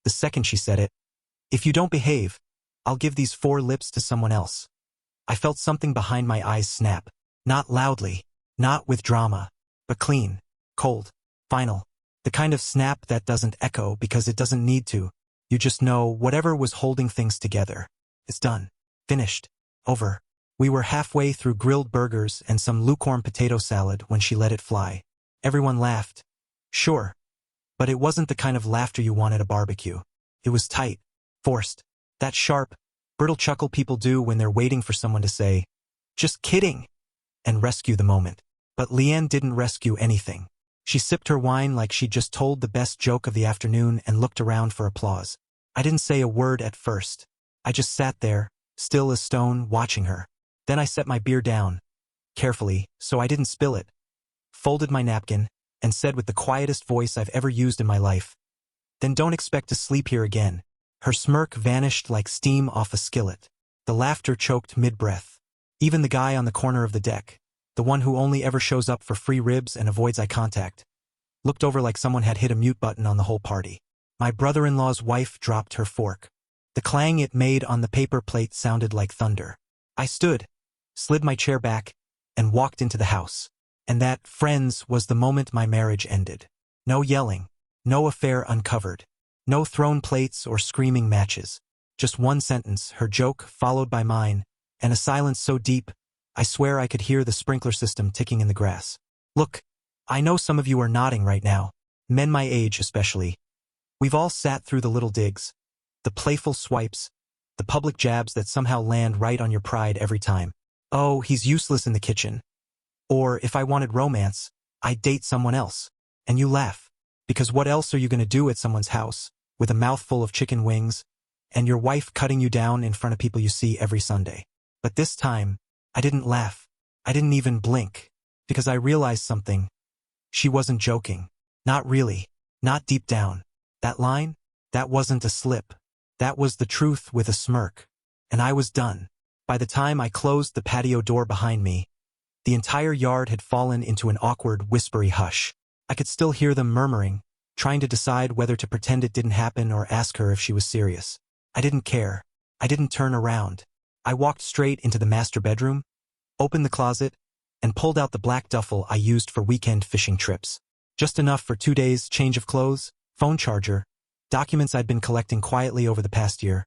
the second she said it. If you don't behave, I'll give these 4 lips to someone else. I felt something behind my eyes snap. Not loudly, not with drama, but clean, cold, final. The kind of snap that doesn't echo because it doesn't need to. You just know whatever was holding things together. It's done. Finished. Over. We were halfway through grilled burgers and some lukewarm potato salad when she let it fly. Everyone laughed. Sure. But it wasn't the kind of laughter you want at a barbecue. It was tight. Forced. That sharp, brittle chuckle people do when they're waiting for someone to say, "Just kidding," and rescue the moment. But Leanne didn't rescue anything. She sipped her wine like she'd just told the best joke of the afternoon and looked around for applause. I didn't say a word at first. I just sat there, still as stone, watching her. Then I set my beer down, carefully, so I didn't spill it, folded my napkin, and said with the quietest voice I've ever used in my life, "Then don't expect to sleep here again." Her smirk vanished like steam off a skillet. The laughter choked mid-breath. Even the guy on the corner of the deck, the one who only ever shows up for free ribs and avoids eye contact, looked over like someone had hit a mute button on the whole party. My brother-in-law's wife dropped her fork. The clang it made on the paper plate sounded like thunder. I stood, slid my chair back, and walked into the house. And that, friends, was the moment my marriage ended. No yelling, no affair uncovered, no thrown plates or screaming matches. Just one sentence, her joke, followed by mine, and a silence so deep, I swear I could hear the sprinkler system ticking in the grass. Look, I know some of you are nodding right now, men my age especially. We've all sat through the little digs, the playful swipes, the public jabs that somehow land right on your pride every time. Oh, he's useless in the kitchen. Or, if I wanted romance, I'd date someone else. And you laugh. Because what else are you going to do at someone's house, with a mouthful of chicken wings, and your wife cutting you down in front of people you see every Sunday? But this time, I didn't laugh. I didn't even blink. Because I realized something. She wasn't joking. Not really. Not deep down. That line? That wasn't a slip. That was the truth with a smirk. And I was done. By the time I closed the patio door behind me, the entire yard had fallen into an awkward, whispery hush. I could still hear them murmuring, trying to decide whether to pretend it didn't happen or ask her if she was serious. I didn't care. I didn't turn around. I walked straight into the master bedroom, opened the closet, and pulled out the black duffel I used for weekend fishing trips. Just enough for 2 days' change of clothes, phone charger, documents I'd been collecting quietly over the past year,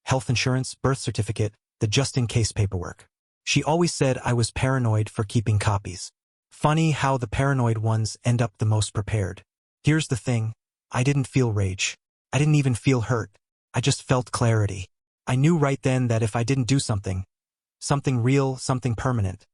health insurance, birth certificate, the just-in-case paperwork. She always said I was paranoid for keeping copies. Funny how the paranoid ones end up the most prepared. Here's the thing, I didn't feel rage. I didn't even feel hurt. I just felt clarity. I knew right then that if I didn't do something real, something permanent,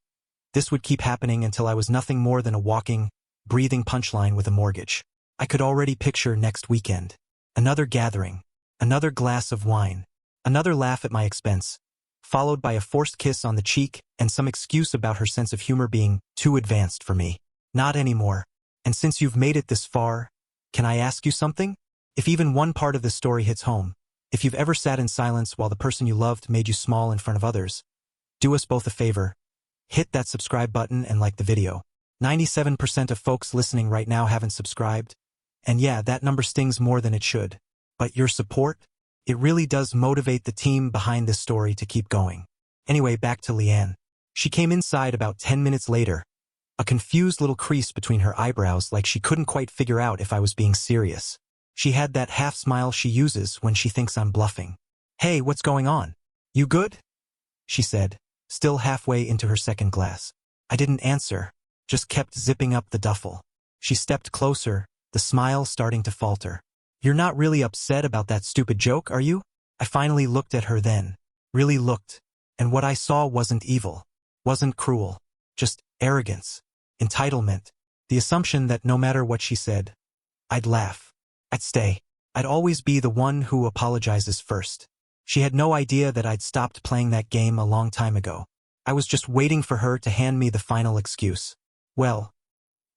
this would keep happening until I was nothing more than a walking, breathing punchline with a mortgage. I could already picture next weekend. Another gathering, another glass of wine, another laugh at my expense, followed by a forced kiss on the cheek and some excuse about her sense of humor being too advanced for me. Not anymore. And since you've made it this far, can I ask you something? If even one part of this story hits home, if you've ever sat in silence while the person you loved made you small in front of others, do us both a favor. Hit that subscribe button and like the video. 97% of folks listening right now haven't subscribed. And yeah, that number stings more than it should. But your support? It really does motivate the team behind this story to keep going. Anyway, back to Leanne. She came inside about 10 minutes later, a confused little crease between her eyebrows like she couldn't quite figure out if I was being serious. She had that half smile she uses when she thinks I'm bluffing. "Hey, what's going on? You good?" she said, still halfway into her second glass. I didn't answer, just kept zipping up the duffel. She stepped closer, the smile starting to falter. "You're not really upset about that stupid joke, are you?" I finally looked at her then. Really looked. And what I saw wasn't evil. Wasn't cruel. Just arrogance. Entitlement. The assumption that no matter what she said, I'd laugh. I'd stay. I'd always be the one who apologizes first. She had no idea that I'd stopped playing that game a long time ago. I was just waiting for her to hand me the final excuse. Well,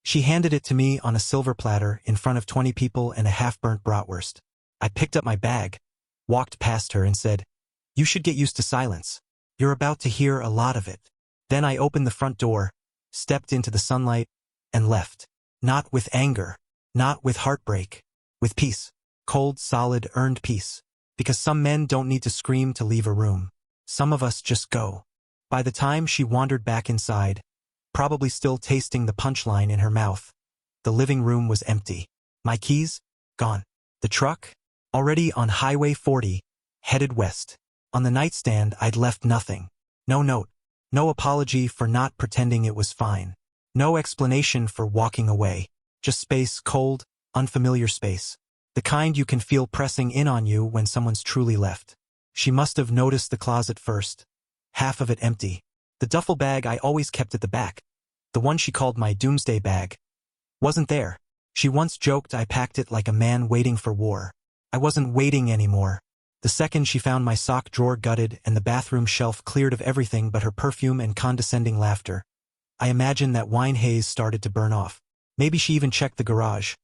she handed it to me on a silver platter in front of 20 people and a half-burnt bratwurst. I picked up my bag, walked past her and said, "You should get used to silence. You're about to hear a lot of it." Then I opened the front door, stepped into the sunlight, and left. Not with anger, not with heartbreak, with peace. Cold, solid, earned peace. Because some men don't need to scream to leave a room. Some of us just go. By the time she wandered back inside, probably still tasting the punchline in her mouth, the living room was empty. My keys? Gone. The truck? Already on Highway 40, headed west. On the nightstand, I'd left nothing. No note. No apology for not pretending it was fine. No explanation for walking away. Just space, cold, unfamiliar space. The kind you can feel pressing in on you when someone's truly left. She must have noticed the closet first. Half of it empty. The duffel bag I always kept at the back, the one she called my doomsday bag, wasn't there. She once joked I packed it like a man waiting for war. I wasn't waiting anymore. The second she found my sock drawer gutted and the bathroom shelf cleared of everything but her perfume and condescending laughter, I imagined that wine haze started to burn off. Maybe she even checked the garage,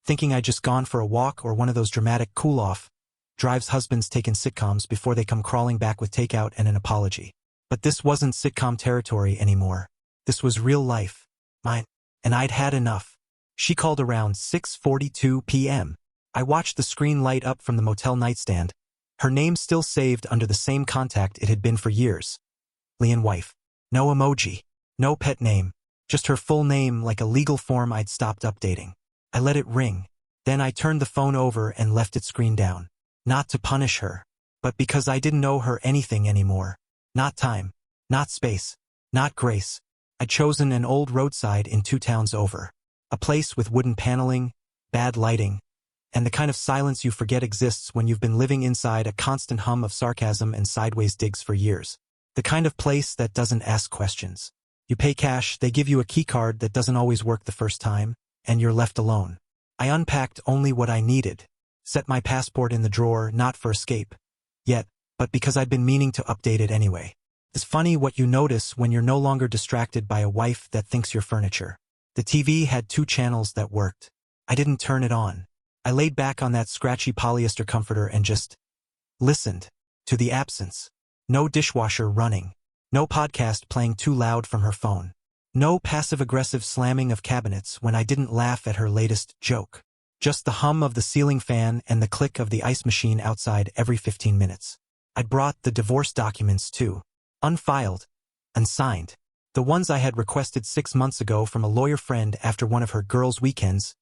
thinking I'd just gone for a walk or one of those dramatic cool-off drives husbands take in sitcoms before they come crawling back with takeout and an apology. But this wasn't sitcom territory anymore. This was real life. Mine. And I'd had enough. She called around 6:42 p.m. I watched the screen light up from the motel nightstand. Her name still saved under the same contact it had been for years. Lian wife. No emoji. No pet name. Just her full name like a legal form I'd stopped updating. I let it ring. Then I turned the phone over and left it screen down. Not to punish her, but because I didn't owe her anything anymore. Not time. Not space. Not grace. I'd chosen an old roadside in 2 towns over. A place with wooden paneling, bad lighting, and the kind of silence you forget exists when you've been living inside a constant hum of sarcasm and sideways digs for years. The kind of place that doesn't ask questions. You pay cash, they give you a keycard that doesn't always work the first time, and you're left alone. I unpacked only what I needed. Set my passport in the drawer, not for escape yet, but because I'd been meaning to update it anyway. It's funny what you notice when you're no longer distracted by a wife that thinks you're furniture. The TV had 2 channels that worked. I didn't turn it on. I laid back on that scratchy polyester comforter and just listened to the absence. No dishwasher running. No podcast playing too loud from her phone. No passive-aggressive slamming of cabinets when I didn't laugh at her latest joke. Just the hum of the ceiling fan and the click of the ice machine outside every 15 minutes. I'd brought the divorce documents too. Unfiled. Unsigned. The ones I had requested 6 months ago from a lawyer friend after one of her girls' weekends,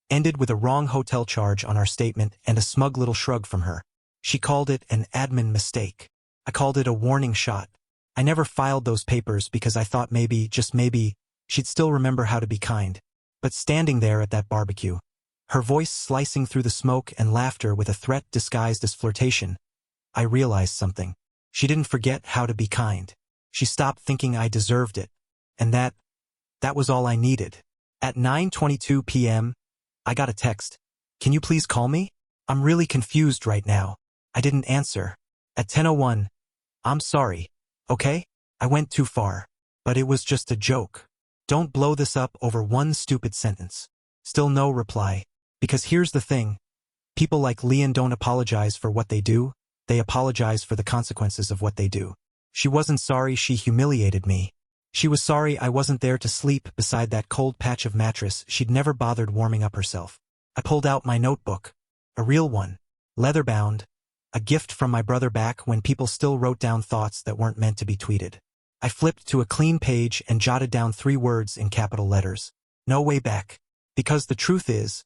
ended with a wrong hotel charge on our statement and a smug little shrug from her. She called it an admin mistake. I called it a warning shot. I never filed those papers because I thought maybe, just maybe, she'd still remember how to be kind. But standing there at that barbecue, her voice slicing through the smoke and laughter with a threat disguised as flirtation, I realized something. She didn't forget how to be kind. She stopped thinking I deserved it. And that was all I needed. At 9:22 p.m., I got a text. Can you please call me? I'm really confused right now. I didn't answer. At 10:01, I'm sorry. Okay? I went too far. But it was just a joke. Don't blow this up over one stupid sentence. Still no reply. Because here's the thing. People like Lian don't apologize for what they do. They apologize for the consequences of what they do. She wasn't sorry she humiliated me. She was sorry I wasn't there to sleep beside that cold patch of mattress she'd never bothered warming up herself. I pulled out my notebook. A real one. Leather-bound. A gift from my brother back when people still wrote down thoughts that weren't meant to be tweeted. I flipped to a clean page and jotted down 3 words in capital letters. No way back. Because the truth is,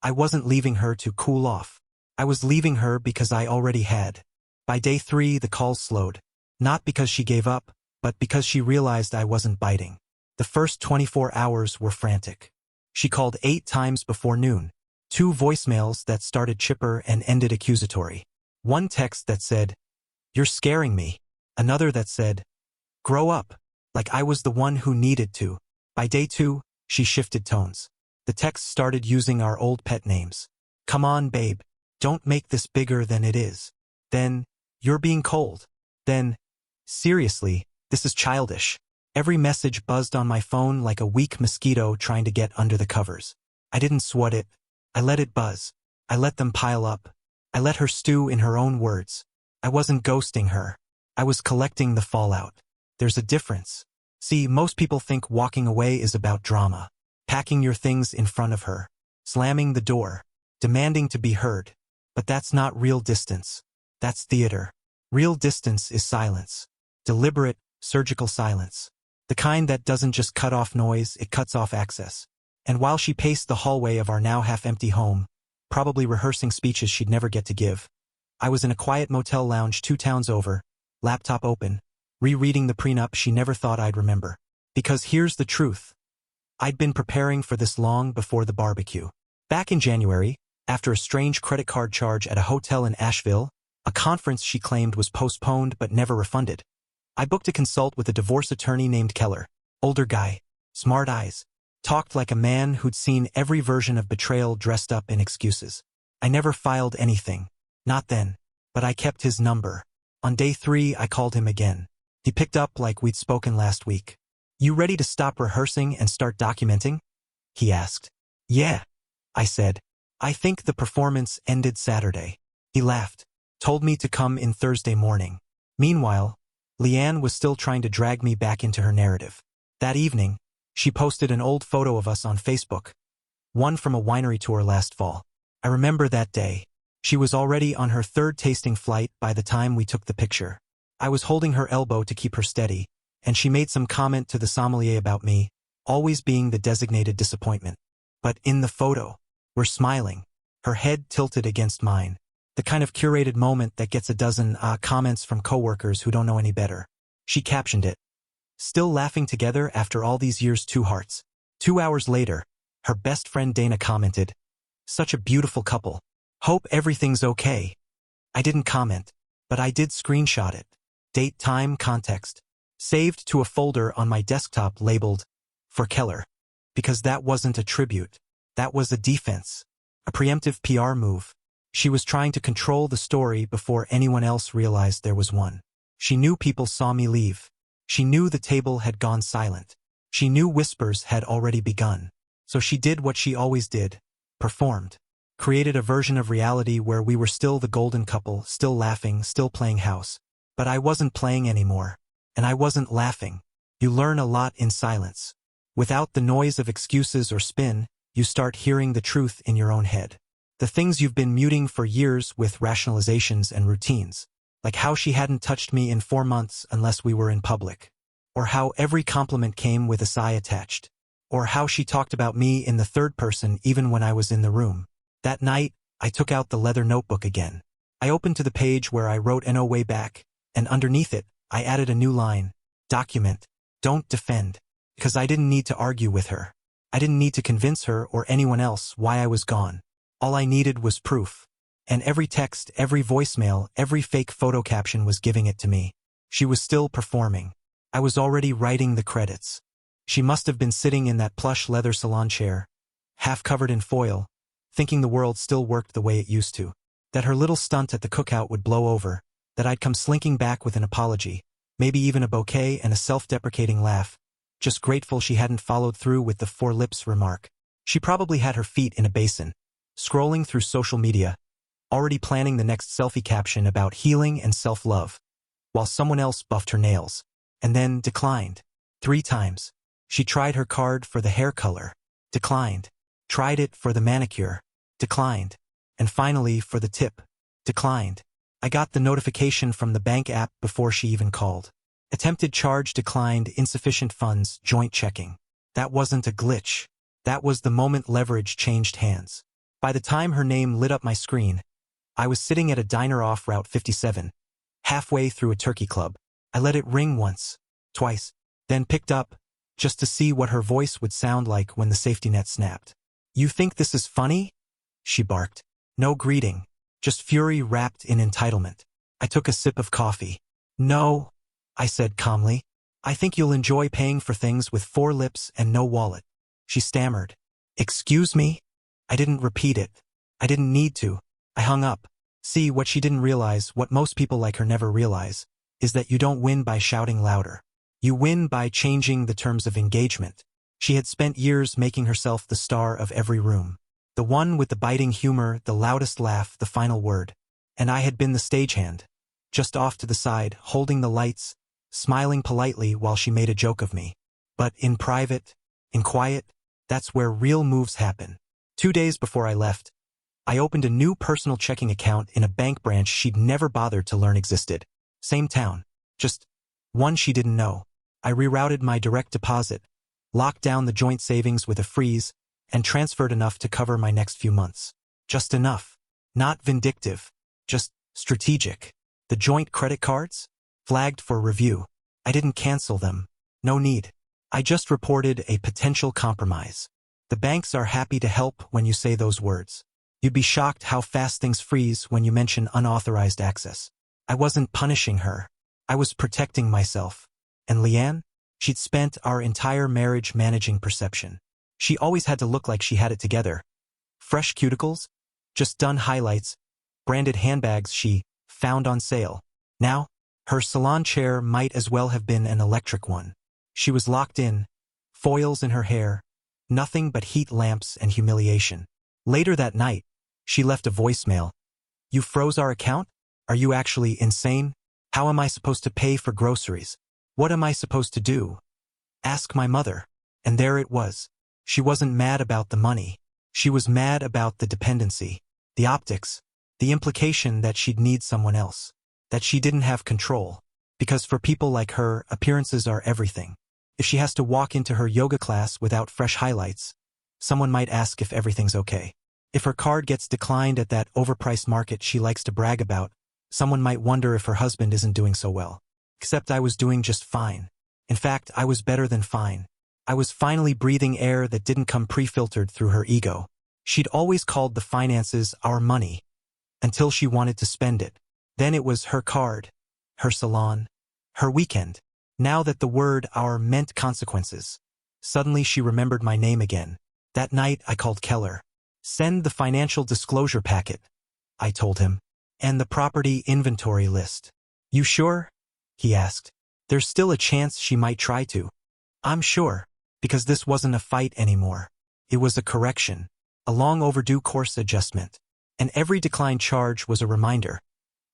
I wasn't leaving her to cool off. I was leaving her because I already had. By day 3, the calls slowed. Not because she gave up, but because she realized I wasn't biting. The first 24 hours were frantic. She called 8 times before noon. 2 voicemails that started chipper and ended accusatory. One text that said, "You're scaring me." Another that said, "Grow up," like I was the one who needed to. By day 2, she shifted tones. The text started using our old pet names. "Come on, babe. Don't make this bigger than it is." Then, "You're being cold." Then, "Seriously, this is childish." Every message buzzed on my phone like a weak mosquito trying to get under the covers. I didn't swat it. I let it buzz. I let them pile up. I let her stew in her own words. I wasn't ghosting her. I was collecting the fallout. There's a difference. See, most people think walking away is about drama. Packing your things in front of her. Slamming the door. Demanding to be heard. But that's not real distance. That's theater. Real distance is silence. Deliberate, surgical silence. The kind that doesn't just cut off noise, it cuts off access. And while she paced the hallway of our now half-empty home, probably rehearsing speeches she'd never get to give, I was in a quiet motel lounge 2 towns over, laptop open, rereading the prenup she never thought I'd remember. Because here's the truth. I'd been preparing for this long before the barbecue. Back in January, after a strange credit card charge at a hotel in Asheville, a conference she claimed was postponed but never refunded, I booked a consult with a divorce attorney named Keller. Older guy, smart eyes, talked like a man who'd seen every version of betrayal dressed up in excuses. I never filed anything. Not then. But I kept his number. On day 3, I called him again. He picked up like we'd spoken last week. "You ready to stop rehearsing and start documenting?" he asked. "Yeah," I said. "I think the performance ended Saturday." He laughed. Told me to come in Thursday morning. Meanwhile, Leanne was still trying to drag me back into her narrative. That evening, she posted an old photo of us on Facebook. One from a winery tour last fall. I remember that day. She was already on her 3rd tasting flight by the time we took the picture. I was holding her elbow to keep her steady, and she made some comment to the sommelier about me, always being the designated disappointment. But in the photo, we're smiling, her head tilted against mine. The kind of curated moment that gets a dozen comments from coworkers who don't know any better. She captioned it, "Still laughing together after all these years, 2 hearts." 2 hours later, her best friend Dana commented, "Such a beautiful couple. Hope everything's okay." I didn't comment, but I did screenshot it. Date, time, context. Saved to a folder on my desktop labeled, "For Keller." Because that wasn't a tribute. That was a defense. A preemptive PR move. She was trying to control the story before anyone else realized there was one. She knew people saw me leave. She knew the table had gone silent. She knew whispers had already begun. So she did what she always did. Performed. Created a version of reality where we were still the golden couple, still laughing, still playing house. But I wasn't playing anymore. And I wasn't laughing. You learn a lot in silence. Without the noise of excuses or spin, you start hearing the truth in your own head. The things you've been muting for years with rationalizations and routines. Like how she hadn't touched me in 4 months unless we were in public. Or how every compliment came with a sigh attached. Or how she talked about me in the 3rd person even when I was in the room. That night, I took out the leather notebook again. I opened to the page where I wrote "NO way back," and underneath it, I added a new line. Document. Don't defend. Because I didn't need to argue with her. I didn't need to convince her or anyone else why I was gone. All I needed was proof. And every text, every voicemail, every fake photo caption was giving it to me. She was still performing. I was already writing the credits. She must have been sitting in that plush leather salon chair, half covered in foil, thinking the world still worked the way it used to. That her little stunt at the cookout would blow over, that I'd come slinking back with an apology, maybe even a bouquet and a self-deprecating laugh, just grateful she hadn't followed through with the 4 lips remark. She probably had her feet in a basin, scrolling through social media, already planning the next selfie caption about healing and self-love, while someone else buffed her nails, and then declined. 3 times. She tried her card for the hair color, declined. Tried it for the manicure, declined. And finally for the tip, declined. I got the notification from the bank app before she even called. Attempted charge declined, insufficient funds, joint checking. That wasn't a glitch. That was the moment leverage changed hands. By the time her name lit up my screen, I was sitting at a diner off Route 57, halfway through a turkey club. I let it ring once, twice, then picked up, just to see what her voice would sound like when the safety net snapped. "You think this is funny?" she barked. No greeting, just fury wrapped in entitlement. I took a sip of coffee. "No," I said calmly. "I think you'll enjoy paying for things with 4 lips and no wallet." She stammered. "Excuse me?" I didn't repeat it. I didn't need to. I hung up. See, what she didn't realize, what most people like her never realize, is that you don't win by shouting louder. You win by changing the terms of engagement. She had spent years making herself the star of every room. The one with the biting humor, the loudest laugh, the final word. And I had been the stagehand, just off to the side, holding the lights, smiling politely while she made a joke of me. But in private, in quiet, that's where real moves happen. 2 days before I left, I opened a new personal checking account in a bank branch she'd never bothered to learn existed. Same town. Just one she didn't know. I rerouted my direct deposit, locked down the joint savings with a freeze, and transferred enough to cover my next few months. Just enough. Not vindictive. Just strategic. The joint credit cards? Flagged for review. I didn't cancel them. No need. I just reported a potential compromise. The banks are happy to help when you say those words. You'd be shocked how fast things freeze when you mention unauthorized access. I wasn't punishing her. I was protecting myself. And Leanne? She'd spent our entire marriage managing perception. She always had to look like she had it together. Fresh cuticles? Just done highlights. Branded handbags she found on sale. Now, her salon chair might as well have been an electric one. She was locked in, foils in her hair, nothing but heat lamps and humiliation. Later that night, she left a voicemail. You froze our account? Are you actually insane? How am I supposed to pay for groceries? What am I supposed to do? Ask my mother. And there it was. She wasn't mad about the money. She was mad about the dependency, the optics, the implication that she'd need someone else, that she didn't have control. Because for people like her, appearances are everything. If she has to walk into her yoga class without fresh highlights, someone might ask if everything's okay. If her card gets declined at that overpriced market she likes to brag about, someone might wonder if her husband isn't doing so well. Except I was doing just fine. In fact, I was better than fine. I was finally breathing air that didn't come pre-filtered through her ego. She'd always called the finances our money, until she wanted to spend it. Then it was her card, her salon, her weekend. Now that the word our meant consequences. Suddenly she remembered my name again. That night I called Keller. Send the financial disclosure packet, I told him, and the property inventory list. You sure? He asked. There's still a chance she might try to. I'm sure, because this wasn't a fight anymore. It was a correction, a long overdue course adjustment. And every declined charge was a reminder.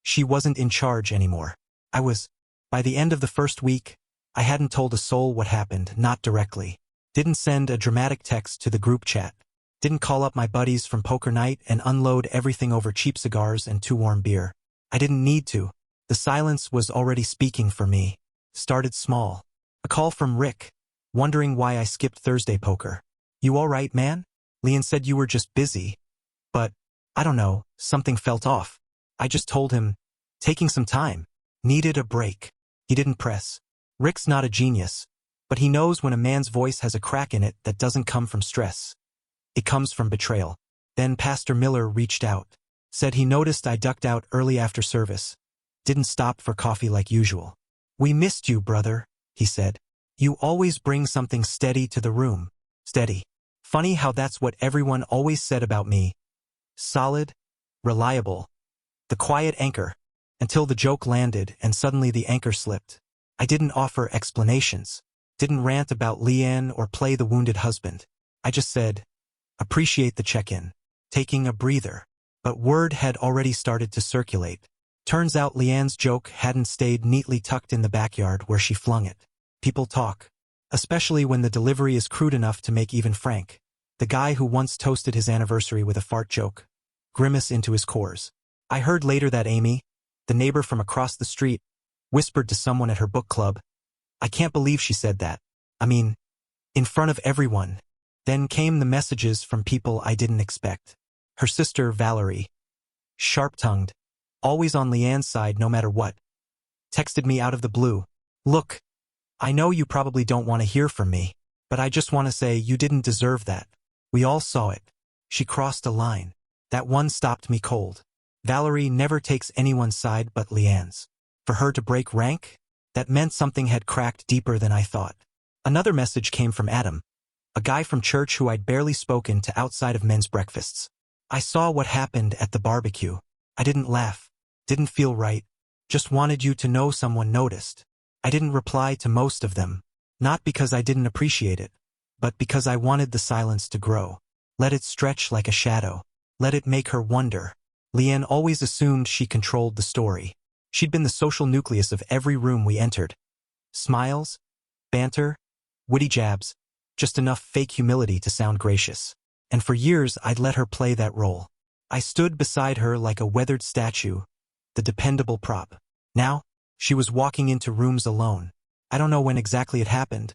She wasn't in charge anymore. I was. By the end of the first week, I hadn't told a soul what happened, not directly. Didn't send a dramatic text to the group chat. Didn't call up my buddies from poker night and unload everything over cheap cigars and too warm beer. I didn't need to. The silence was already speaking for me. Started small. A call from Rick, wondering why I skipped Thursday poker. You all right, man? Leanne said you were just busy. But, I don't know, something felt off. I just told him, taking some time. Needed a break. He didn't press. Rick's not a genius, but he knows when a man's voice has a crack in it that doesn't come from stress. It comes from betrayal. Then Pastor Miller reached out. Said he noticed I ducked out early after service. Didn't stop for coffee like usual. We missed you, brother, he said. You always bring something steady to the room. Steady. Funny how that's what everyone always said about me. Solid. Reliable. The quiet anchor. Until the joke landed and suddenly the anchor slipped. I didn't offer explanations. Didn't rant about Leanne or play the wounded husband. I just said, appreciate the check-in. Taking a breather. But word had already started to circulate. Turns out Leanne's joke hadn't stayed neatly tucked in the backyard where she flung it. People talk. Especially when the delivery is crude enough to make even Frank, the guy who once toasted his anniversary with a fart joke, grimace into his cores. I heard later that Amy, the neighbor from across the street, whispered to someone at her book club, I can't believe she said that. I mean, in front of everyone. Then came the messages from people I didn't expect. Her sister, Valerie, sharp-tongued, always on Leanne's side no matter what, texted me out of the blue. Look, I know you probably don't want to hear from me, but I just want to say you didn't deserve that. We all saw it. She crossed a line. That one stopped me cold. Valerie never takes anyone's side but Leanne's. For her to break rank? That meant something had cracked deeper than I thought. Another message came from Adam, a guy from church who I'd barely spoken to outside of men's breakfasts. I saw what happened at the barbecue. I didn't laugh. Didn't feel right. Just wanted you to know someone noticed. I didn't reply to most of them. Not because I didn't appreciate it, but because I wanted the silence to grow. Let it stretch like a shadow. Let it make her wonder. Leanne always assumed she controlled the story. She'd been the social nucleus of every room we entered. Smiles, banter, witty jabs, just enough fake humility to sound gracious. And for years I'd let her play that role. I stood beside her like a weathered statue, the dependable prop. Now, she was walking into rooms alone. I don't know when exactly it happened,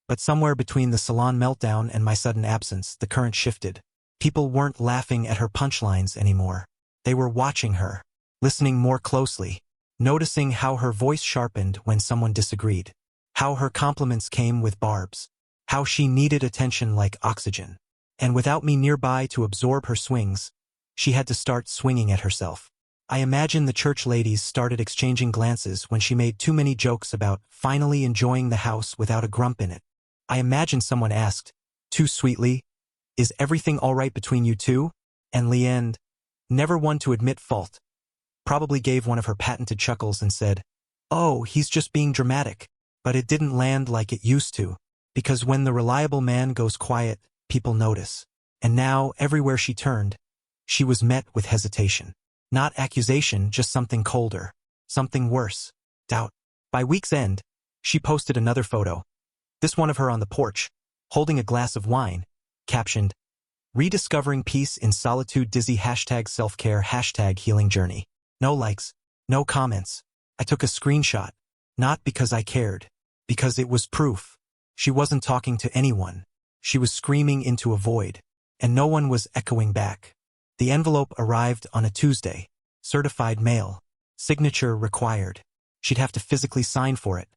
but somewhere between the salon meltdown and my sudden absence, the current shifted. People weren't laughing at her punchlines anymore. They were watching her, listening more closely, noticing how her voice sharpened when someone disagreed, how her compliments came with barbs, how she needed attention like oxygen. And without me nearby to absorb her swings, she had to start swinging at herself. I imagine the church ladies started exchanging glances when she made too many jokes about finally enjoying the house without a grump in it. I imagine someone asked, too sweetly, "Is everything all right between you two?" And Leanne, never one to admit fault, probably gave one of her patented chuckles and said, "Oh, he's just being dramatic." But it didn't land like it used to, because when the reliable man goes quiet, people notice. And now, everywhere she turned, she was met with hesitation. Not accusation, just something colder, something worse, doubt. By week's end, she posted another photo, this one of her on the porch, holding a glass of wine, captioned, "Rediscovering peace in solitude dizzy #self-care #healing journey." No likes, no comments. I took a screenshot, not because I cared, because it was proof. She wasn't talking to anyone. She was screaming into a void, and no one was echoing back. The envelope arrived on a Tuesday, certified mail, signature required. She'd have to physically sign for it,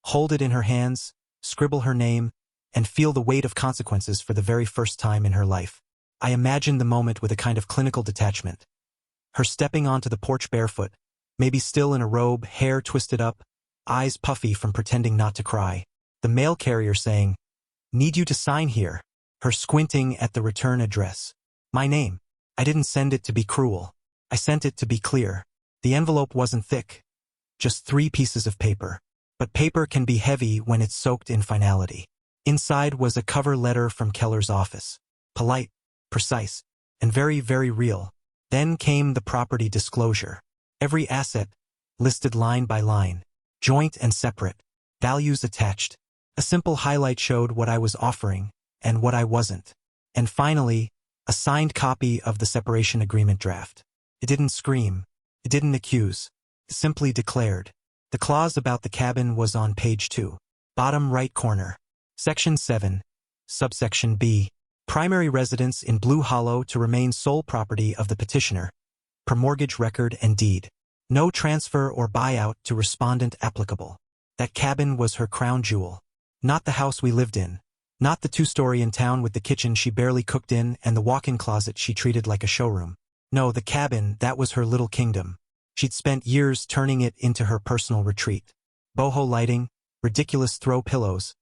hold it in her hands, scribble her name, and feel the weight of consequences for the very first time in her life. I imagined the moment with a kind of clinical detachment. Her stepping onto the porch barefoot, maybe still in a robe, hair twisted up, eyes puffy from pretending not to cry. The mail carrier saying, "Need you to sign here." Her squinting at the return address. My name. I didn't send it to be cruel. I sent it to be clear. The envelope wasn't thick, just 3 pieces of paper. But paper can be heavy when it's soaked in finality. Inside was a cover letter from Keller's office. Polite, precise, and very, very real. Then came the property disclosure. Every asset, listed line by line, joint and separate, values attached. A simple highlight showed what I was offering and what I wasn't. And finally, a signed copy of the separation agreement draft. It didn't scream. It didn't accuse. It simply declared. The clause about the cabin was on page 2. Bottom right corner. Section 7. Subsection B. Primary residence in Blue Hollow to remain sole property of the petitioner, per mortgage record and deed. No transfer or buyout to respondent applicable. That cabin was her crown jewel. Not the house we lived in. Not the 2-story in town with the kitchen she barely cooked in and the walk-in closet she treated like a showroom. No, the cabin, that was her little kingdom. She'd spent years turning it into her personal retreat. Boho lighting, ridiculous throw pillows,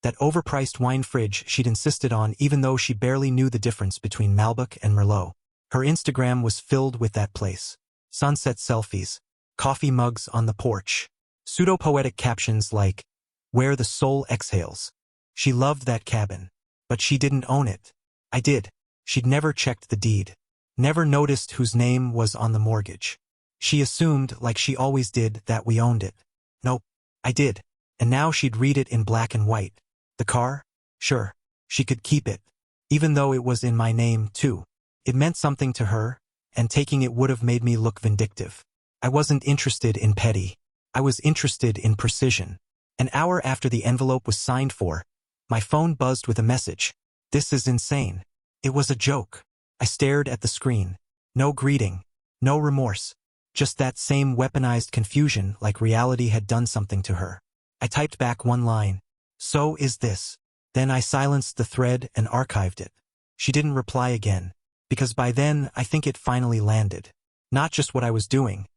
that overpriced wine fridge she'd insisted on even though she barely knew the difference between Malbec and Merlot. Her Instagram was filled with that place. Sunset selfies, coffee mugs on the porch, pseudo-poetic captions like, "Where the soul exhales." She loved that cabin, but she didn't own it. I did. She'd never checked the deed, never noticed whose name was on the mortgage. She assumed, like she always did, that we owned it. Nope, I did. And now she'd read it in black and white. The car? Sure, she could keep it, even though it was in my name, too. It meant something to her, and taking it would have made me look vindictive. I wasn't interested in petty. I was interested in precision. An hour after the envelope was signed for, my phone buzzed with a message. "This is insane." It was a joke. I stared at the screen. No greeting. No remorse. Just that same weaponized confusion like reality had done something to her. I typed back one line. "So is this." Then I silenced the thread and archived it. She didn't reply again, because by then I think it finally landed. Not just what I was doing,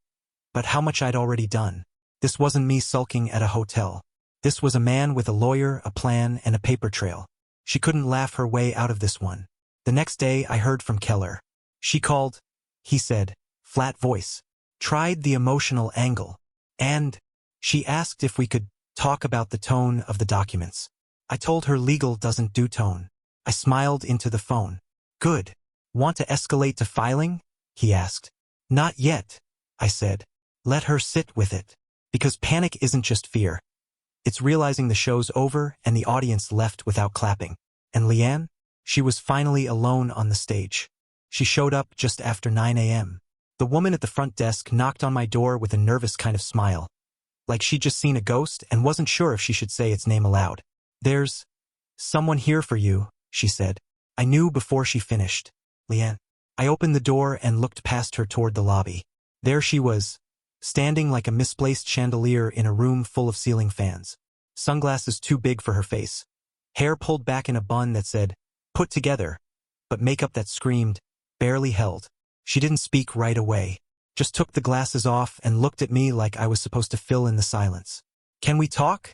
but how much I'd already done. This wasn't me sulking at a hotel. This was a man with a lawyer, a plan, and a paper trail. She couldn't laugh her way out of this one. The next day I heard from Keller. She called, he said, flat voice, tried the emotional angle, and she asked if we could talk about the tone of the documents. I told her legal doesn't do tone. I smiled into the phone. "Good. Want to escalate to filing?" he asked. "Not yet," I said. "Let her sit with it. Because panic isn't just fear. It's realizing the show's over and the audience left without clapping." And Leanne? She was finally alone on the stage. She showed up just after 9 a.m. The woman at the front desk knocked on my door with a nervous kind of smile, like she'd just seen a ghost and wasn't sure if she should say its name aloud. "There's someone here for you," she said. I knew before she finished. "Leanne." I opened the door and looked past her toward the lobby. There she was, standing like a misplaced chandelier in a room full of ceiling fans. Sunglasses too big for her face. Hair pulled back in a bun that said, "Put together," but makeup that screamed, "Barely held." She didn't speak right away, just took the glasses off and looked at me like I was supposed to fill in the silence. "Can we talk?"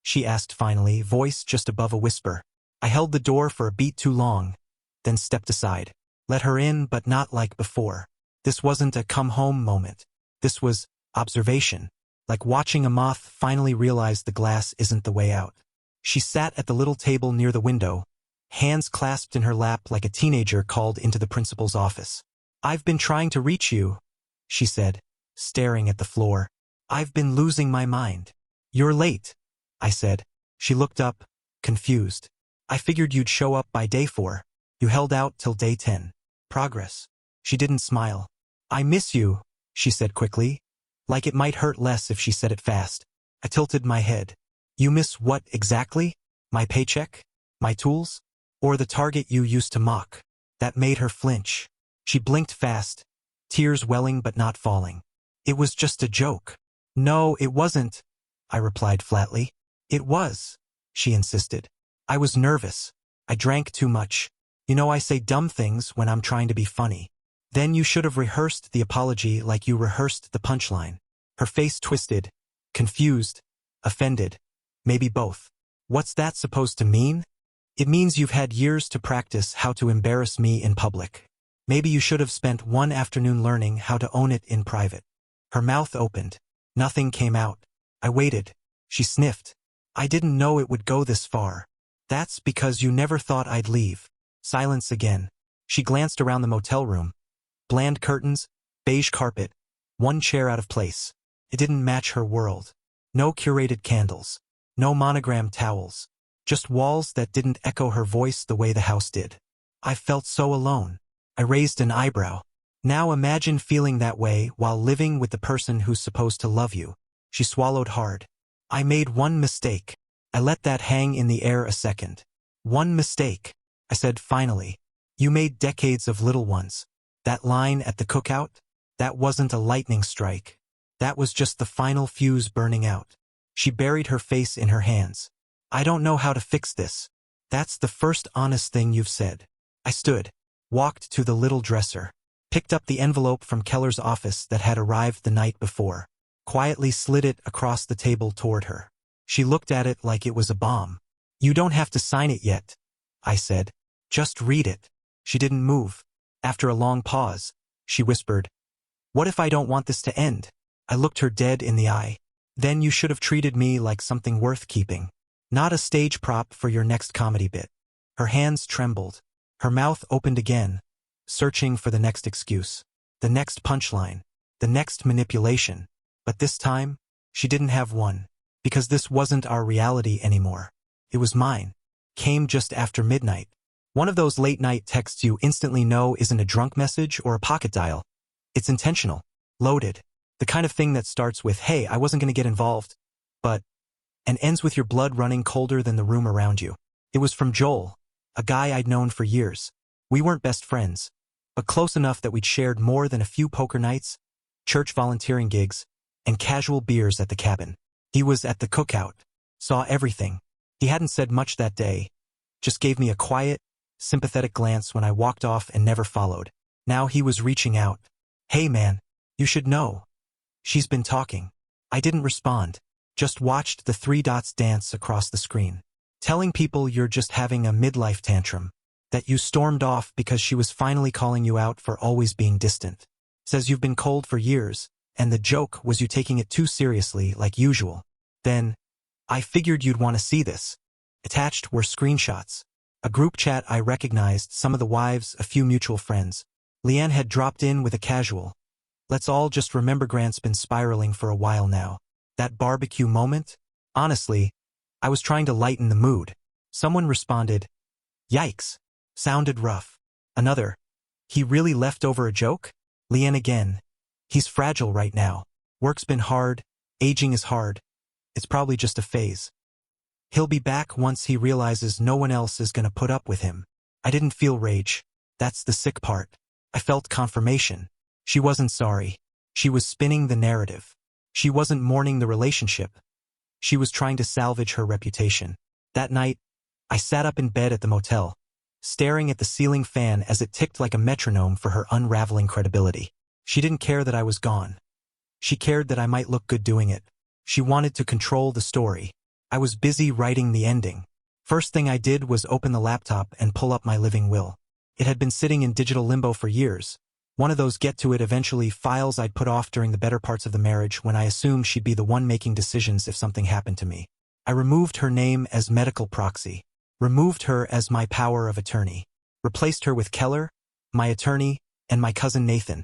she asked finally, voice just above a whisper. I held the door for a beat too long, then stepped aside. Let her in, but not like before. This wasn't a come home moment. This was observation, like watching a moth finally realize the glass isn't the way out. She sat at the little table near the window, hands clasped in her lap like a teenager called into the principal's office. "I've been trying to reach you," she said, staring at the floor. "I've been losing my mind." "You're late," I said. She looked up, confused. "I figured you'd show up by day 4. You held out till day 10. Progress." She didn't smile. "I miss you," she said quickly, like it might hurt less if she said it fast. I tilted my head. "You miss what exactly? My paycheck? My tools? Or the target you used to mock?" That made her flinch. She blinked fast, tears welling but not falling. "It was just a joke." "No, it wasn't," I replied flatly. "It was," she insisted. "I was nervous. I drank too much. You know I say dumb things when I'm trying to be funny. Then you should have rehearsed the apology like you rehearsed the punchline." Her face twisted, confused, offended, maybe both. "What's that supposed to mean?" "It means you've had years to practice how to embarrass me in public. Maybe you should have spent one afternoon learning how to own it in private." Her mouth opened. Nothing came out. I waited. She sniffed. "I didn't know it would go this far." "That's because you never thought I'd leave." Silence again. She glanced around the motel room. Bland curtains, beige carpet, one chair out of place. It didn't match her world. No curated candles. No monogrammed towels. Just walls that didn't echo her voice the way the house did. I felt so alone. I raised an eyebrow. "Now imagine feeling that way while living with the person who's supposed to love you." She swallowed hard. "I made one mistake." I let that hang in the air a second. "One mistake," I said finally. "You made decades of little ones. That line at the cookout? That wasn't a lightning strike. That was just the final fuse burning out." She buried her face in her hands. "I don't know how to fix this." "That's the first honest thing you've said." I stood, walked to the little dresser, picked up the envelope from Keller's office that had arrived the night before, quietly slid it across the table toward her. She looked at it like it was a bomb. "You don't have to sign it yet," I said. "Just read it." She didn't move. After a long pause, she whispered, "What if I don't want this to end?" I looked her dead in the eye. "Then you should have treated me like something worth keeping. Not a stage prop for your next comedy bit." Her hands trembled. Her mouth opened again, searching for the next excuse, the next punchline, the next manipulation. But this time, she didn't have one, because this wasn't our reality anymore. It was mine. Came just after midnight. One of those late-night texts you instantly know isn't a drunk message or a pocket dial. It's intentional, loaded, the kind of thing that starts with, "Hey, I wasn't going to get involved," but, and ends with your blood running colder than the room around you. It was from Joel, a guy I'd known for years. We weren't best friends, but close enough that we'd shared more than a few poker nights, church volunteering gigs, and casual beers at the cabin. He was at the cookout, saw everything. He hadn't said much that day, just gave me a quiet, sympathetic glance when I walked off and never followed. Now he was reaching out. "Hey man, you should know. She's been talking." I didn't respond, just watched the 3 dots dance across the screen. "Telling people you're just having a midlife tantrum. That you stormed off because she was finally calling you out for always being distant. Says you've been cold for years, and the joke was you taking it too seriously like usual. Then, I figured you'd want to see this." Attached were screenshots. A group chat I recognized, some of the wives, a few mutual friends. Leanne had dropped in with a casual, "Let's all just remember Grant's been spiraling for a while now." That barbecue moment? Honestly, I was trying to lighten the mood. Someone responded, "Yikes." Sounded rough. Another, He really left over a joke? Leanne again. He's fragile right now. Work's been hard. Aging is hard. It's probably just a phase. He'll be back once he realizes no one else is gonna put up with him. I didn't feel rage. That's the sick part. I felt confirmation. She wasn't sorry. She was spinning the narrative. She wasn't mourning the relationship. She was trying to salvage her reputation. That night, I sat up in bed at the motel, staring at the ceiling fan as it ticked like a metronome for her unraveling credibility. She didn't care that I was gone. She cared that I might look good doing it. She wanted to control the story. I was busy writing the ending. First thing I did was open the laptop and pull up my living will. It had been sitting in digital limbo for years. One of those get-to-it-eventually files I'd put off during the better parts of the marriage when I assumed she'd be the one making decisions if something happened to me. I removed her name as medical proxy. Removed her as my power of attorney. Replaced her with Keller, my attorney, and my cousin Nathan.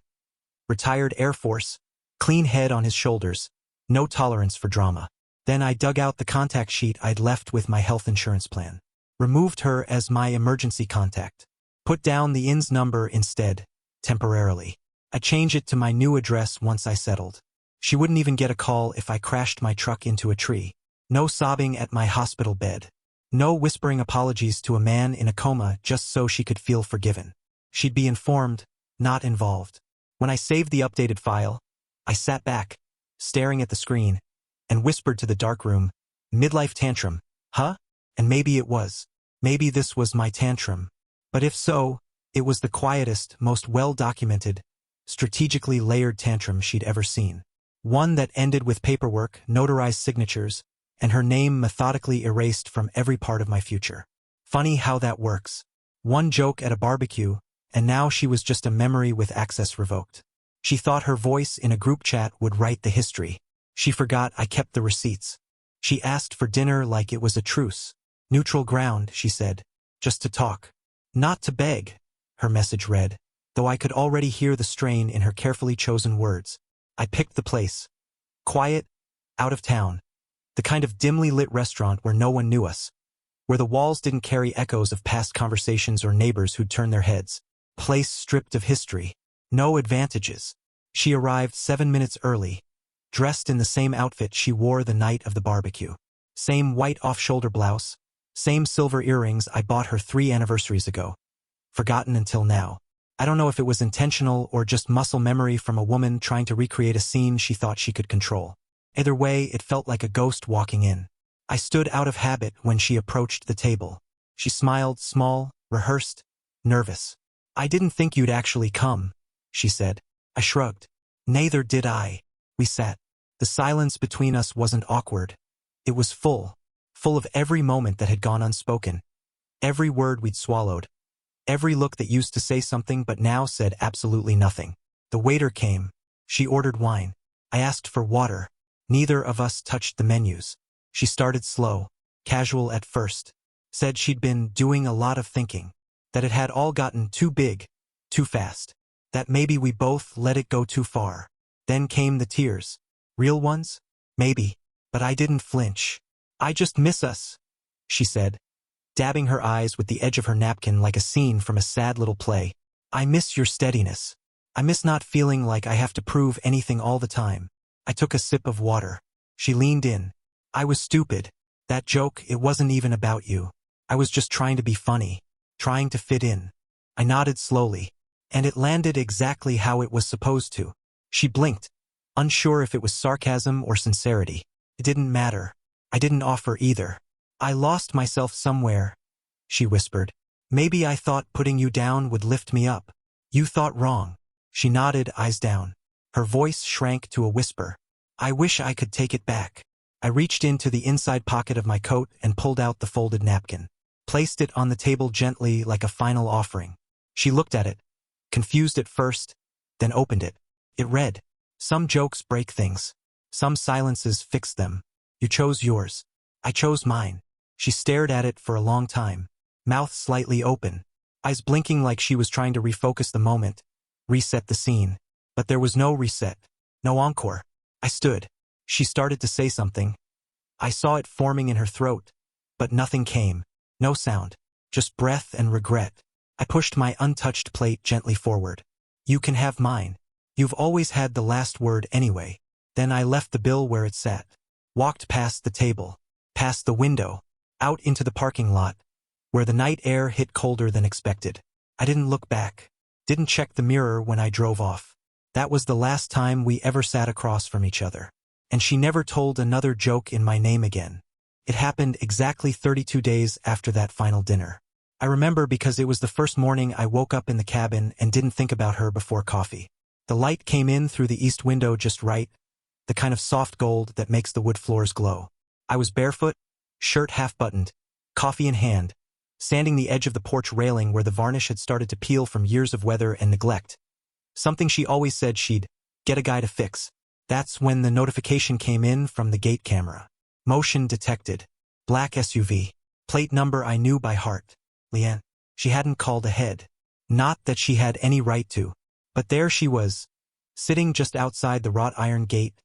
Retired Air Force, clean head on his shoulders, no tolerance for drama. Then I dug out the contact sheet I'd left with my health insurance plan. Removed her as my emergency contact. Put down the INS number instead, temporarily. I changed it to my new address once I settled. She wouldn't even get a call if I crashed my truck into a tree. No sobbing at my hospital bed. No whispering apologies to a man in a coma just so she could feel forgiven. She'd be informed, not involved. When I saved the updated file, I sat back, staring at the screen, and whispered to the darkroom, "Midlife tantrum, huh?" And maybe it was. Maybe this was my tantrum. But if so, it was the quietest, most well-documented, strategically layered tantrum she'd ever seen. One that ended with paperwork, notarized signatures, and her name methodically erased from every part of my future. Funny how that works. One joke at a barbecue, and now she was just a memory with access revoked. She thought her voice in a group chat would write the history. She forgot I kept the receipts. She asked for dinner like it was a truce. Neutral ground, she said. Just to talk. Not to beg, her message read, though I could already hear the strain in her carefully chosen words. I picked the place. Quiet, out of town. The kind of dimly lit restaurant where no one knew us. Where the walls didn't carry echoes of past conversations or neighbors who'd turn their heads. Place stripped of history. No advantages. She arrived 7 minutes early, dressed in the same outfit she wore the night of the barbecue. Same white off-shoulder blouse, same silver earrings I bought her 3 anniversaries ago. Forgotten until now. I don't know if it was intentional or just muscle memory from a woman trying to recreate a scene she thought she could control. Either way, it felt like a ghost walking in. I stood out of habit when she approached the table. She smiled, small, rehearsed, nervous. "I didn't think you'd actually come," she said. I shrugged. Neither did I. We sat. The silence between us wasn't awkward. It was full. Full of every moment that had gone unspoken. Every word we'd swallowed. Every look that used to say something but now said absolutely nothing. The waiter came. She ordered wine. I asked for water. Neither of us touched the menus. She started slow, casual at first. Said she'd been doing a lot of thinking. That it had all gotten too big, too fast. That maybe we both let it go too far. Then came the tears. Real ones? Maybe. But I didn't flinch. "I just miss us," she said, dabbing her eyes with the edge of her napkin like a scene from a sad little play. "I miss your steadiness. I miss not feeling like I have to prove anything all the time." I took a sip of water. She leaned in. "I was stupid. That joke, it wasn't even about you. I was just trying to be funny. Trying to fit in." I nodded slowly. And it landed exactly how it was supposed to. She blinked, unsure if it was sarcasm or sincerity. It didn't matter. I didn't offer either. "I lost myself somewhere," she whispered. "Maybe I thought putting you down would lift me up. You thought wrong." She nodded, eyes down. Her voice shrank to a whisper. "I wish I could take it back." I reached into the inside pocket of my coat and pulled out the folded napkin. Placed it on the table gently like a final offering. She looked at it, confused at first, then opened it. It read, "Some jokes break things. Some silences fix them. You chose yours. I chose mine." She stared at it for a long time, mouth slightly open, eyes blinking like she was trying to refocus the moment, reset the scene. But there was no reset, no encore. I stood. She started to say something. I saw it forming in her throat, but nothing came. No sound, just breath and regret. I pushed my untouched plate gently forward. You can have mine. You've always had the last word anyway. Then I left the bill where it sat. Walked past the table, past the window, out into the parking lot, where the night air hit colder than expected. I didn't look back. Didn't check the mirror when I drove off. That was the last time we ever sat across from each other. And she never told another joke in my name again. It happened exactly 32 days after that final dinner. I remember because it was the first morning I woke up in the cabin and didn't think about her before coffee. The light came in through the east window just right, the kind of soft gold that makes the wood floors glow. I was barefoot, shirt half-buttoned, coffee in hand, sanding the edge of the porch railing where the varnish had started to peel from years of weather and neglect. Something she always said she'd get a guy to fix. That's when the notification came in from the gate camera. Motion detected. Black SUV. Plate number I knew by heart. Leanne. She hadn't called ahead. Not that she had any right to. But there she was, sitting just outside the wrought iron gate,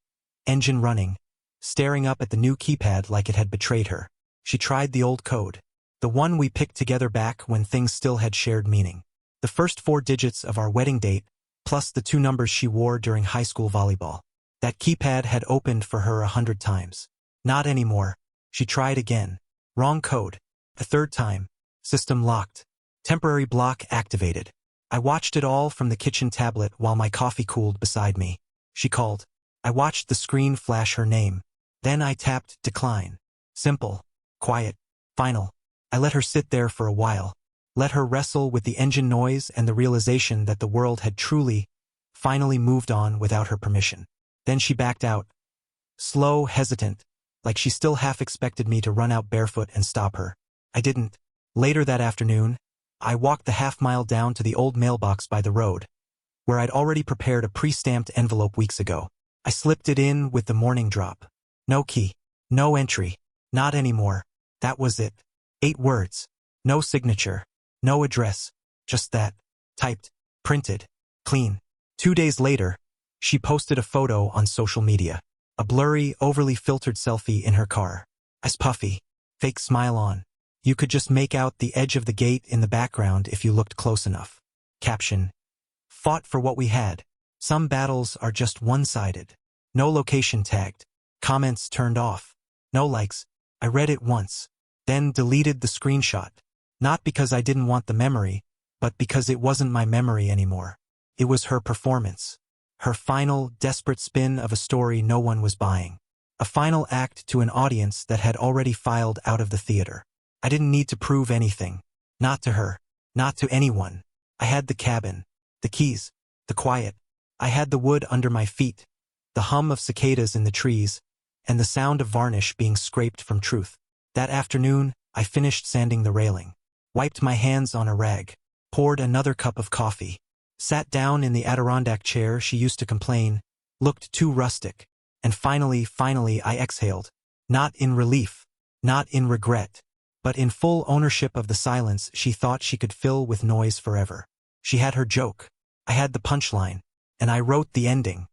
engine running, staring up at the new keypad like it had betrayed her. She tried the old code. The one we picked together back when things still had shared meaning. The first 4 digits of our wedding date, plus the 2 numbers she wore during high school volleyball. That keypad had opened for her 100 times. Not anymore. She tried again. Wrong code. The 3rd time. System locked. Temporary block activated. I watched it all from the kitchen tablet while my coffee cooled beside me. She called. I watched the screen flash her name. Then I tapped decline. Simple. Quiet. Final. I let her sit there for a while. Let her wrestle with the engine noise and the realization that the world had finally moved on without her permission. Then she backed out. Slow, hesitant, like she still half expected me to run out barefoot and stop her. I didn't. Later that afternoon, I walked the half-mile down to the old mailbox by the road, where I'd already prepared a pre-stamped envelope weeks ago. I slipped it in with the morning drop. No key. No entry. Not anymore. That was it. 8 words. No signature. No address. Just that. Typed. Printed. Clean. 2 days later, she posted a photo on social media. A blurry, overly filtered selfie in her car. Eyes puffy. Fake smile on. You could just make out the edge of the gate in the background if you looked close enough. Caption. Fought for what we had. Some battles are just one-sided. No location tagged. Comments turned off. No likes. I read it once. Then deleted the screenshot. Not because I didn't want the memory, but because it wasn't my memory anymore. It was her performance. Her final, desperate spin of a story no one was buying. A final act to an audience that had already filed out of the theater. I didn't need to prove anything. Not to her. Not to anyone. I had the cabin. The keys. The quiet. I had the wood under my feet. The hum of cicadas in the trees. And the sound of varnish being scraped from truth. That afternoon, I finished sanding the railing. Wiped my hands on a rag. Poured another cup of coffee. Sat down in the Adirondack chair she used to complain, looked too rustic. And finally I exhaled. Not in relief. Not in regret. But in full ownership of the silence she thought she could fill with noise forever. She had her joke. I had the punchline. And I wrote the ending.